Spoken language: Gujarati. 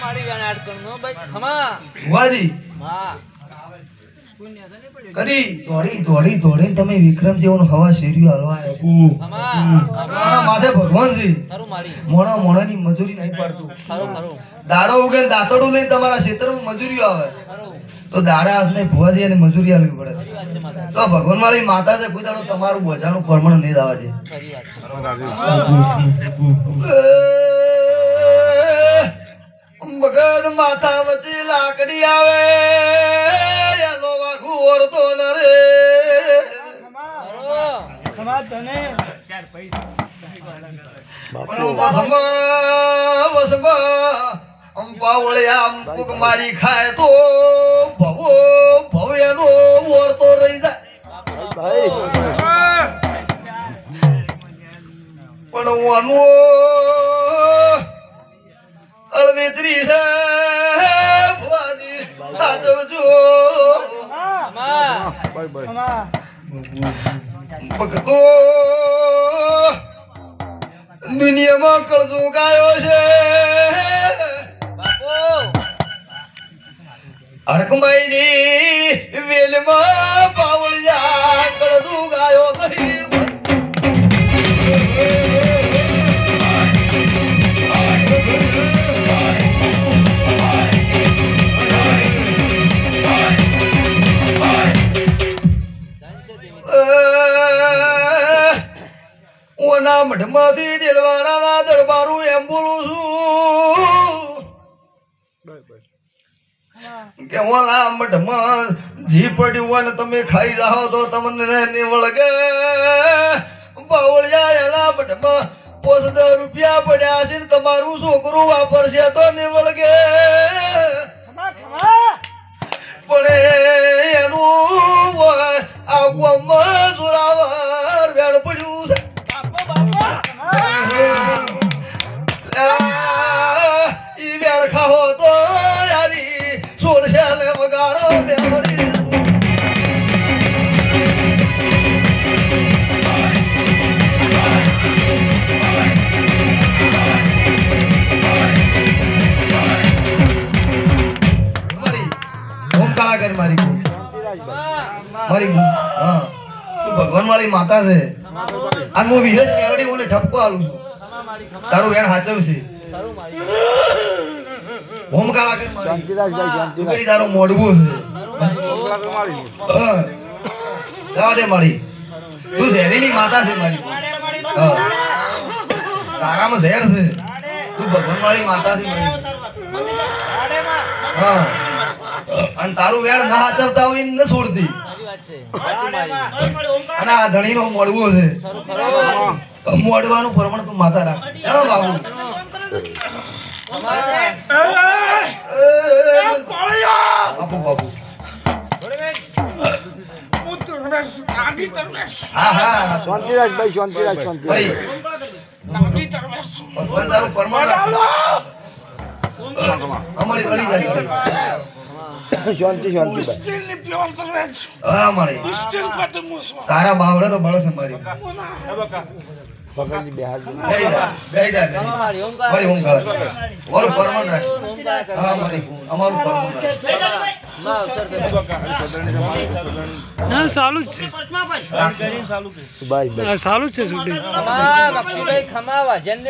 મારી વેનાટ કરનો ભાઈ ખમા વાજી હા કદી દોડી તમે વિક્રમ જેવો હવા શેરીઓ હલવા ખમા માથે ભગવાનજી ખરું મારી મોણાની મજૂરી નહીં પાડતું ખરું દાડો ઉગે દાંતડું લઈને તમારા ક્ષેત્રમાં મજૂરીઓ આવે ખરું તો દાડા હાથને ભુવાજી અને મજૂરી આલવી પડે ખરી વાત છે માતા તો ભગવાન વાળી માતા છે કોઈ દાડો તમારું બોજાનું પરમણ નહીં દાવા છે ખરી વાત મગજ માથા વચ્ચે લાકડી આવે એનો વાઘું ઓરતો ન રે ખમા તને પાવળિયા કુક મારી ખાય તો ભવ્યનો ઓરતો રહી જાય પણ વાનું અળવેતરી છે ભુવાજી સાચવજો ભગતો દુનિયામાં કળજો ગાયો છે અડકમાઈની વેલમાં પાવળિયા કળજો ગાયો નહીં ઓના મઢમાંથી દિલવાડાના દરબારું એમ બોલું છું કે ઓલા મઢમાં જી પડ્યું હોય ને તમે ખાઈ જાઓ તો તમને નિવળગે બાવળિયા એલા મઢમાં 50 રૂપિયા પડ્યા છે ને તમારું છોકરું વાપરશે તો નિવળગે પણ એનું આ ગામમાં જોરાવર વેળ પડ્યું છે ઈ વેળ ખાવો તો યારી છોડશે ને વગાડો બેવડી મારી હા તું ભગવાન વાળી માતા છે આ હું વિહેજ મેળડી ઓને ઠપકો આલું છું તારું વેણ હાચવશે ઓમ કાળા કર મારી શાંતિરાજભાઈ શાંતિરાજ તારું મોડવું છે જવા દે મારી તું ઝેરીની માતા છે મારી તારામાં ઝેર છે તું ભગવાન વાળી માતા છે મારી હા અને તારું વેણ ના હાચવતા હોય ને છોડતી અને આ ધણી નો મોડવું છે મોડવાનું પ્રમાણ તું માતા રાખ બાબુ આપો બાબુ હા હા શાંતિરાજભાઈ શાંતિરાજ શાંતિરાજ ભગવાન તારું પ્રમાણ અમારી વળી જાય શાંતિ શાંતિ હા મારી તારા બાવડે તો બળસ મારી ભગવાનજી બેહાર ગઈ જા મારી ઓમ ગાળ ઓર પરમણ રાખ હા મારી અમારું પરમણ રાખ ના ચાલુ જ છે બાય ચાલુ જ છે શૂટિંગ ખમા બક્ષીભાઈ ખમા વાજન